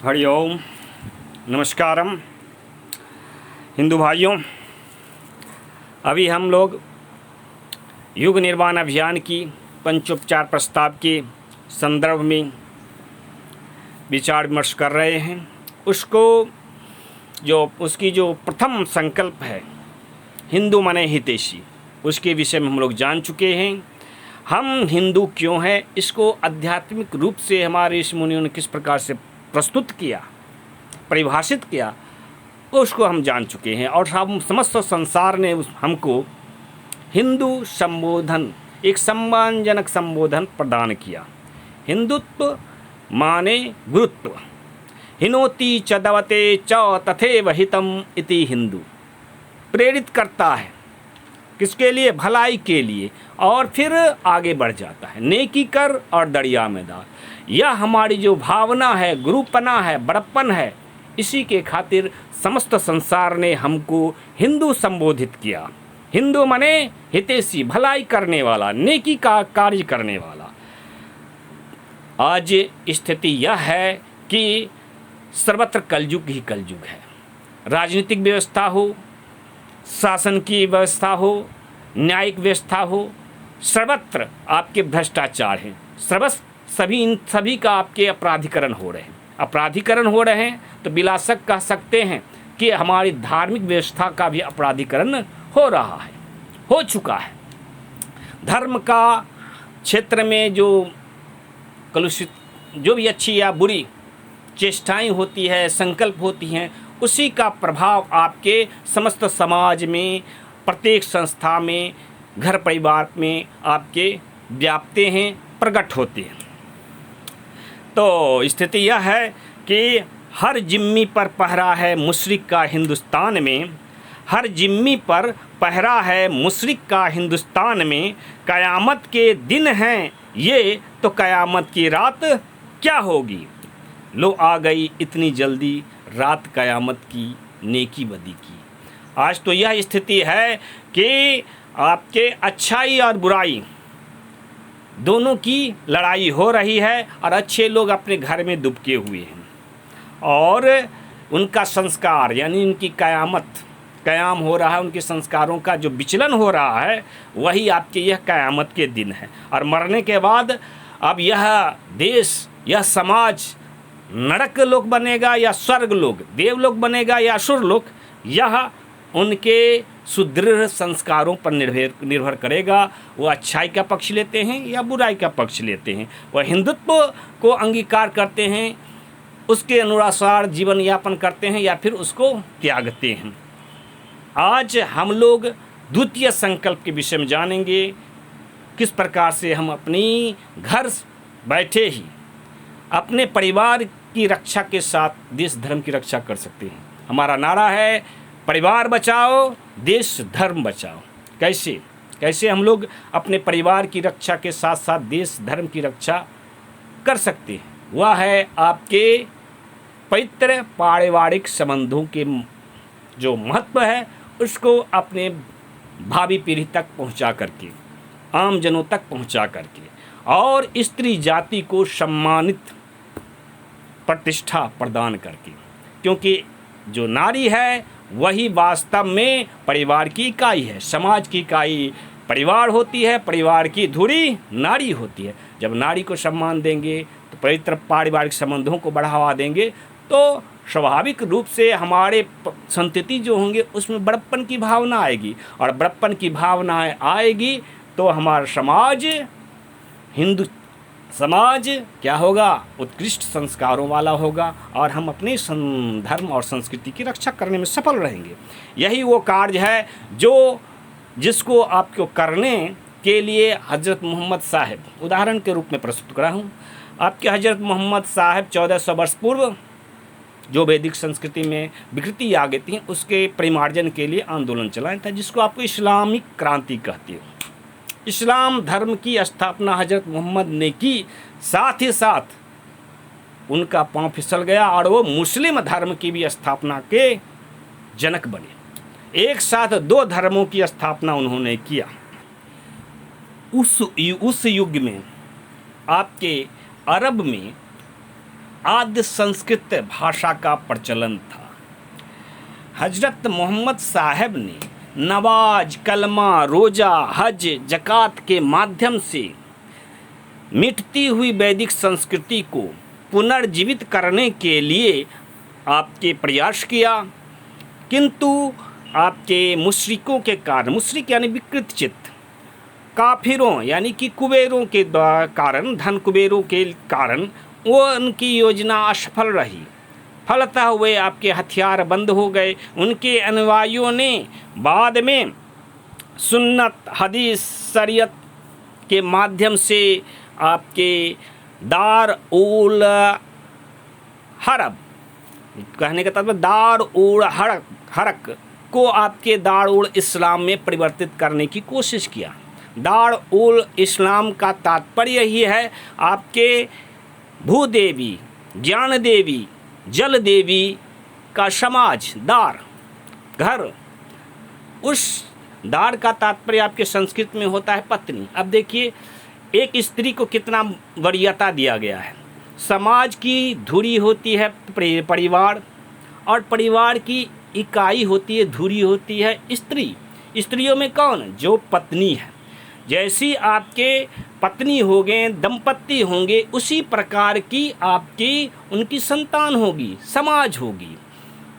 हरि ओम, नमस्कारम हिंदू भाइयों। अभी हम लोग युग निर्माण अभियान की पंचोपचार प्रस्ताव के संदर्भ में विचार विमर्श कर रहे हैं। उसकी जो प्रथम संकल्प है हिंदू माने हितैषी, उसके विषय में हम लोग जान चुके हैं। हम हिंदू क्यों हैं, इसको आध्यात्मिक रूप से हमारे ऋषि मुनियों ने किस प्रकार से प्रस्तुत किया, परिभाषित किया, उसको हम जान चुके हैं। और हम समस्त संसार ने हमको हिंदू संबोधन, एक सम्मानजनक संबोधन प्रदान किया। हिंदुत्व माने गुरुत्व, हिनोति च दवते च तथैव हितम इति हिंदू प्रेरित करता है। किसके लिए? भलाई के लिए। और फिर आगे बढ़ जाता है, नेकी कर और दरिया में डाल। यह हमारी जो भावना है, गुरुपना है, बड़प्पन है, इसी के खातिर समस्त संसार ने हमको हिंदू संबोधित किया। हिंदू माने हितैषी, भलाई करने वाला, नेकी का कार्य करने वाला। आज स्थिति यह है कि सर्वत्र कलयुग ही कलयुग है। राजनीतिक व्यवस्था हो, शासन की व्यवस्था हो, न्यायिक व्यवस्था हो, सर्वत्र आपके भ्रष्टाचार हैं। सभी का आपके अपराधीकरण हो रहे हैं। अपराधीकरण हो रहे हैं तो बिला शक कह सकते हैं कि हमारी धार्मिक व्यवस्था का भी अपराधीकरण हो रहा है, हो चुका है। धर्म का क्षेत्र में जो कलुषित, जो भी अच्छी या बुरी चेष्टाएं होती है, संकल्प होती हैं, उसी का प्रभाव आपके समस्त समाज में, प्रत्येक संस्था में, घर परिवार में आपके व्यापते हैं, प्रकट होते हैं। तो स्थिति यह है कि हर जिम्मी पर पहरा है मुशरिक का हिंदुस्तान में, हर जिम्मी पर पहरा है मुशरिक का हिंदुस्तान में। क़यामत के दिन हैं ये तो क़यामत की रात क्या होगी। लो आ गई इतनी जल्दी रात क़यामत की, नेकी बदी की। आज तो यह स्थिति है कि आपके अच्छाई और बुराई दोनों की लड़ाई हो रही है, और अच्छे लोग अपने घर में दुबके हुए हैं, और उनका संस्कार यानी उनकी क़याम हो रहा है। उनके संस्कारों का जो विचलन हो रहा है, वही आपके यह क़यामत के दिन है। और मरने के बाद अब यह देश, यह समाज नरक लोक बनेगा या स्वर्ग लोक, देवलोक बनेगा या असुर लोक, यह उनके सुदृढ़ संस्कारों पर निर्भर करेगा। वो अच्छाई का पक्ष लेते हैं या बुराई का पक्ष लेते हैं, वह हिंदुत्व को अंगीकार करते हैं, उसके अनुसार जीवन यापन करते हैं, या फिर उसको त्यागते हैं। आज हम लोग द्वितीय संकल्प के विषय में जानेंगे, किस प्रकार से हम अपनी घर बैठे ही अपने परिवार की रक्षा के साथ देश धर्म की रक्षा कर सकते हैं। हमारा नारा है परिवार बचाओ, देश धर्म बचाओ। कैसे हम लोग अपने परिवार की रक्षा के साथ साथ देश धर्म की रक्षा कर सकते हैं? वह है आपके पवित्र पारिवारिक संबंधों के जो महत्व है, उसको अपने भावी पीढ़ी तक पहुंचा करके, आम जनों तक पहुंचा करके, और स्त्री जाति को सम्मानित प्रतिष्ठा प्रदान करके। क्योंकि जो नारी है वही वास्तव में परिवार की इकाई है, समाज की इकाई परिवार होती है, परिवार की धुरी नारी होती है। जब नारी को सम्मान देंगे, तो पवित्र पारिवारिक संबंधों को बढ़ावा देंगे, तो स्वाभाविक रूप से हमारे संतति जो होंगे उसमें बड़प्पन की भावना आएगी, और बड़प्पन की भावना आएगी तो हमारा समाज, हिंदू समाज क्या होगा? उत्कृष्ट संस्कारों वाला होगा, और हम अपने धर्म और संस्कृति की रक्षा करने में सफल रहेंगे। यही वो कार्य है जिसको आपको करने के लिए हज़रत मोहम्मद साहब उदाहरण के रूप में प्रस्तुत करा हूँ। आपके हज़रत मोहम्मद साहब 1400 वर्ष पूर्व जो वैदिक संस्कृति में विकृति आ गई थी, उसके परिमार्जन के लिए आंदोलन चलाया था, जिसको आपको इस्लामिक क्रांति कहती है। इस्लाम धर्म की स्थापना हज़रत मोहम्मद ने की, साथ ही साथ उनका पांव फिसल गया और वो मुस्लिम धर्म की भी स्थापना के जनक बने। एक साथ दो धर्मों की स्थापना उन्होंने किया। उस युग में आपके अरब में आद्य संस्कृत भाषा का प्रचलन था। हजरत मोहम्मद साहब ने नमाज, कलमा, रोज़ा, हज, ज़कात के माध्यम से मिटती हुई वैदिक संस्कृति को पुनर्जीवित करने के लिए आपके प्रयास किया, किंतु आपके मुशरिकों के कारण, मुशरिक यानी विकृत चित्त, काफिरों यानी कि कुबेरों के कारण, धन कुबेरों के कारण वो उनकी योजना असफल रही। फलतः वे आपके हथियार बंद हो गए। उनके अनुयायियों ने बाद में सुन्नत, हदीस, शरीयत के माध्यम से आपके दार उल हरब, कहने का तात्पर्य दार उल हरक को आपके दार उल इस्लाम में परिवर्तित करने की कोशिश किया। दार उल इस्लाम का तात्पर्य यही है आपके भूदेवी, ज्ञान देवी, जल देवी का समाज, दार, घर। उस दार का तात्पर्य आपके संस्कृत में होता है पत्नी। अब देखिए एक स्त्री को कितना वरीयता दिया गया है। समाज की धुरी होती है परिवार, और परिवार की इकाई होती है, धुरी होती है स्त्री। स्त्रियों में कौन? जो पत्नी है। जैसी आपके पत्नी हो गए, दंपत्ति होंगे, उसी प्रकार की आपकी उनकी संतान होगी, समाज होगी।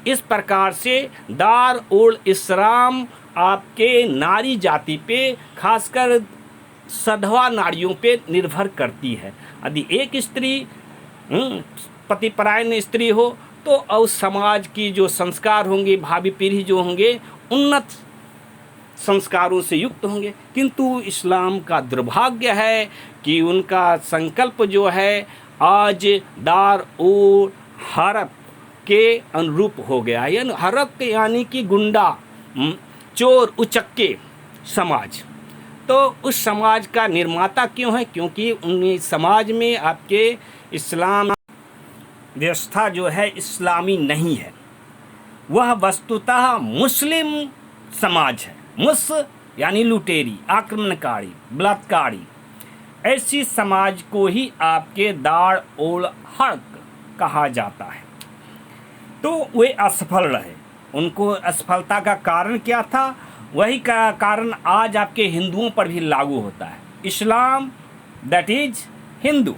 इस प्रकार से दार उल इस्लाम आपके नारी जाति पे, खासकर सधवा नारियों पे निर्भर करती है। यदि एक स्त्री पतिपरायण स्त्री हो तो उस समाज की जो संस्कार होंगे, भावी पीढ़ी जो होंगे, उन्नत संस्कारों से युक्त होंगे। किंतु इस्लाम का दुर्भाग्य है कि उनका संकल्प जो है आज दार उल हरब के अनुरूप हो गया। यानी हरब यानी कि गुंडा, चोर, उचक्के समाज। तो उस समाज का निर्माता क्यों है? क्योंकि उन समाज में आपके इस्लाम व्यवस्था जो है इस्लामी नहीं है, वह वस्तुतः मुस्लिम समाज है। मुस यानी लुटेरी, आक्रमणकारी, बलात्कारी, ऐसी समाज को ही आपके दार उल हरब कहा जाता है। तो वे असफल रहे। उनको असफलता का कारण क्या था? वही का कारण आज आपके हिंदुओं पर भी लागू होता है। इस्लाम दैट इज हिंदू,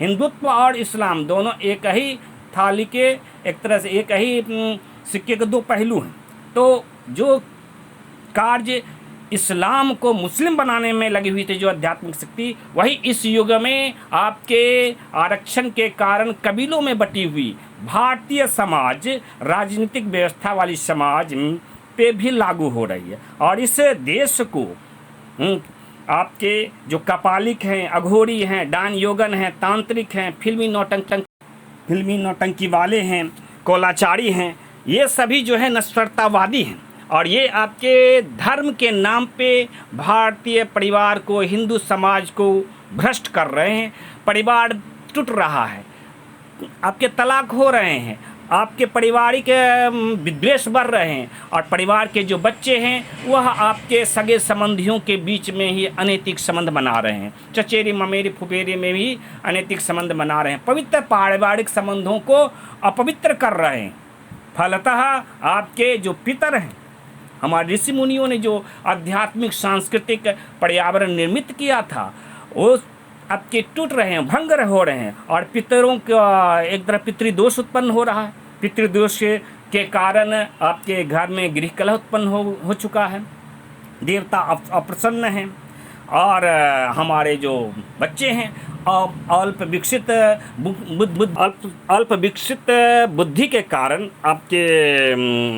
हिंदुत्व और इस्लाम दोनों एक ही थाली के, एक तरह से एक ही सिक्के के दो पहलू हैं। तो जो कार्य इस्लाम को मुस्लिम बनाने में लगी हुई थी, जो आध्यात्मिक शक्ति, वही इस युग में आपके आरक्षण के कारण कबीलों में बटी हुई भारतीय समाज, राजनीतिक व्यवस्था वाली समाज पे भी लागू हो रही है। और इस देश को आपके जो कपालिक हैं, अघोरी हैं, दान योगन हैं, तांत्रिक हैं, फिल्मी नौटंकी वाले हैं, कोलाचारी हैं, ये सभी जो है नस्वरतावादी हैं। और ये आपके धर्म के नाम पे भारतीय परिवार को, हिंदू समाज को भ्रष्ट कर रहे हैं। परिवार टूट रहा है, आपके तलाक हो रहे हैं, आपके पारिवारिक विद्वेष बढ़ रहे हैं, और परिवार के जो बच्चे हैं वह आपके सगे संबंधियों के बीच में ही अनैतिक संबंध बना रहे हैं। चचेरी ममेरी फुफेरी में भी अनैतिक संबंध बना रहे हैं, पवित्र पारिवारिक संबंधों को अपवित्र कर रहे हैं। फलतः आपके जो पितर हैं, हमारे ऋषि मुनियों ने जो आध्यात्मिक सांस्कृतिक पर्यावरण निर्मित किया था, वो आपके टूट रहे हैं, भंग हो रहे हैं। और पितरों का एक तरह पितृदोष उत्पन्न हो रहा है। पितृदोष के कारण आपके घर में गृह कलह उत्पन्न हो चुका है, देवता अप्रसन्न हैं, और हमारे जो बच्चे हैं अल्प विकसित बुद्धि के कारण आपके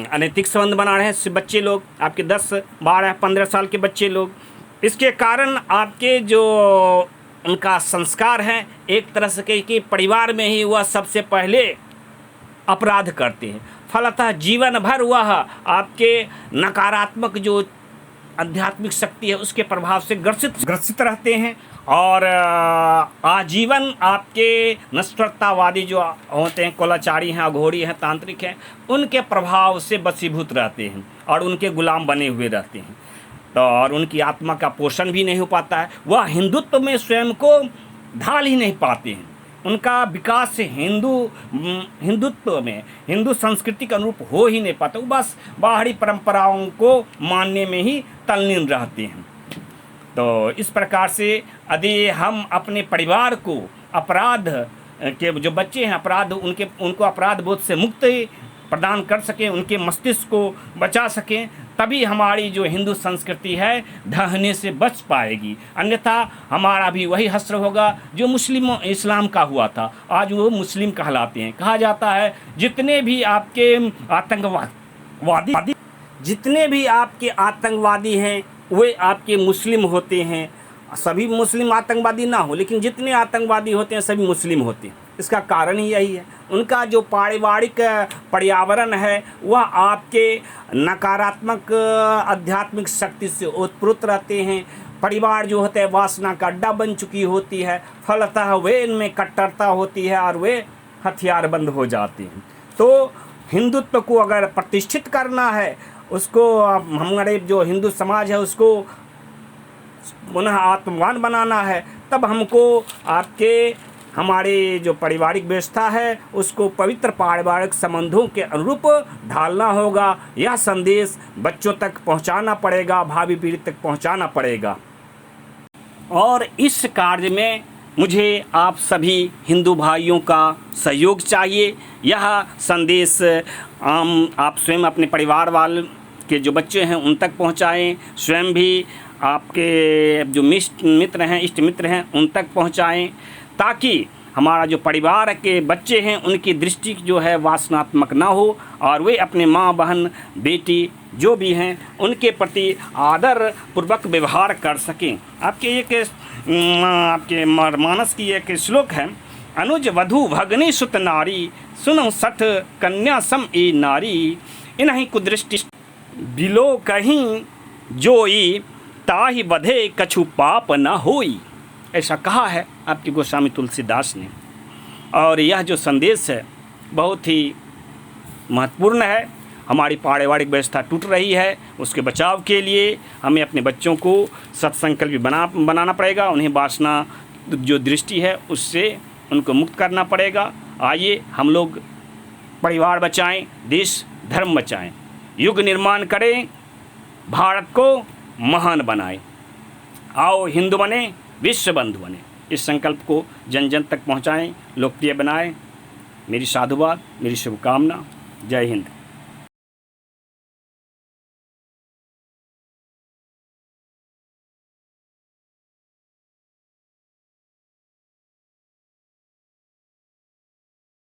अनैतिक संबंध बना रहे हैं बच्चे लोग, आपके 10, 12, 15 साल के बच्चे लोग। इसके कारण आपके जो उनका संस्कार है एक तरह से कि परिवार में ही वह सबसे पहले अपराध करते हैं। फलतः जीवन भर वह आपके नकारात्मक जो आध्यात्मिक शक्ति है उसके प्रभाव से ग्रसित रहते हैं, और आजीवन आपके नस्वरतावादी जो होते हैं, कोलाचारी हैं, अघोरी हैं, तांत्रिक हैं, उनके प्रभाव से बसीभूत रहते हैं और उनके गुलाम बने हुए रहते हैं। तो और उनकी आत्मा का पोषण भी नहीं हो पाता है, वह हिंदुत्व में स्वयं को ढाल ही नहीं पाते हैं। उनका विकास हिंदुत्व में, हिंदू संस्कृति के अनुरूप हो ही नहीं पाता। वो बस बाहरी परंपराओं को मानने में ही तल्लीन रहते हैं। तो इस प्रकार से यदि हम अपने परिवार को अपराध के जो बच्चे हैं उनको अपराध बोध से मुक्ति प्रदान कर सकें, उनके मस्तिष्क को बचा सकें, तभी हमारी जो हिंदू संस्कृति है ढहने से बच पाएगी। अन्यथा हमारा भी वही हश्र होगा जो इस्लाम का हुआ था। आज वो मुस्लिम कहलाते हैं। कहा जाता है जितने भी आपके आतंकवादी हैं वे आपके मुस्लिम होते हैं। सभी मुस्लिम आतंकवादी ना हो, लेकिन जितने आतंकवादी होते हैं सभी मुस्लिम होते हैं। इसका कारण ही यही है, उनका जो पारिवारिक पर्यावरण है वह आपके नकारात्मक आध्यात्मिक शक्ति से ओतप्रोत रहते हैं। परिवार जो होता है वासना का अड्डा बन चुकी होती है, फलतः वे इनमें कट्टरता होती है और वे हथियारबंद हो जाते हैं। तो हिंदुत्व को अगर प्रतिष्ठित करना है, उसको हमारे जो हिंदू समाज है उसको पुनः आत्मवान बनाना है, तब हमको हमारे जो पारिवारिक व्यवस्था है उसको पवित्र पारिवारिक संबंधों के अनुरूप ढालना होगा। यह संदेश बच्चों तक पहुंचाना पड़ेगा, भावी पीढ़ी तक पहुंचाना पड़ेगा। और इस कार्य में मुझे आप सभी हिंदू भाइयों का सहयोग चाहिए। यह संदेश आप स्वयं अपने परिवार वाले के जो बच्चे हैं उन तक पहुंचाएं, स्वयं भी आपके जो मित्र हैं, इष्ट मित्र हैं, उन तक पहुंचाएं, ताकि हमारा जो परिवार के बच्चे हैं उनकी दृष्टि जो है वासनात्मक ना हो और वे अपने माँ बहन बेटी जो भी हैं उनके प्रति आदर पूर्वक व्यवहार कर सकें। आपके मानस की एक श्लोक है, अनुज वधु भगनी सुत नारी, सुनो सठ कन्या सम ए नारी, इन्हीं कुदृष्टि बिलो कहीं जोई, ताहि बधे कछु पाप न होई। ऐसा कहा है आपके गोस्वामी तुलसीदास ने। और यह जो संदेश है बहुत ही महत्वपूर्ण है। हमारी पारिवारिक व्यवस्था टूट रही है, उसके बचाव के लिए हमें अपने बच्चों को सत्संकल्पी बनाना पड़ेगा। उन्हें वासना जो दृष्टि है उससे उनको मुक्त करना पड़ेगा। आइए हम लोग परिवार बचाएं, देश धर्म बचाएं, युग निर्माण करें, भारत को महान बनाएं। आओ हिंदू बने, विश्व बंधु बने। इस संकल्प को जन जन तक पहुंचाएं, लोकप्रिय बनाएं। मेरी साधुवाद, मेरी शुभकामना। जय हिंद।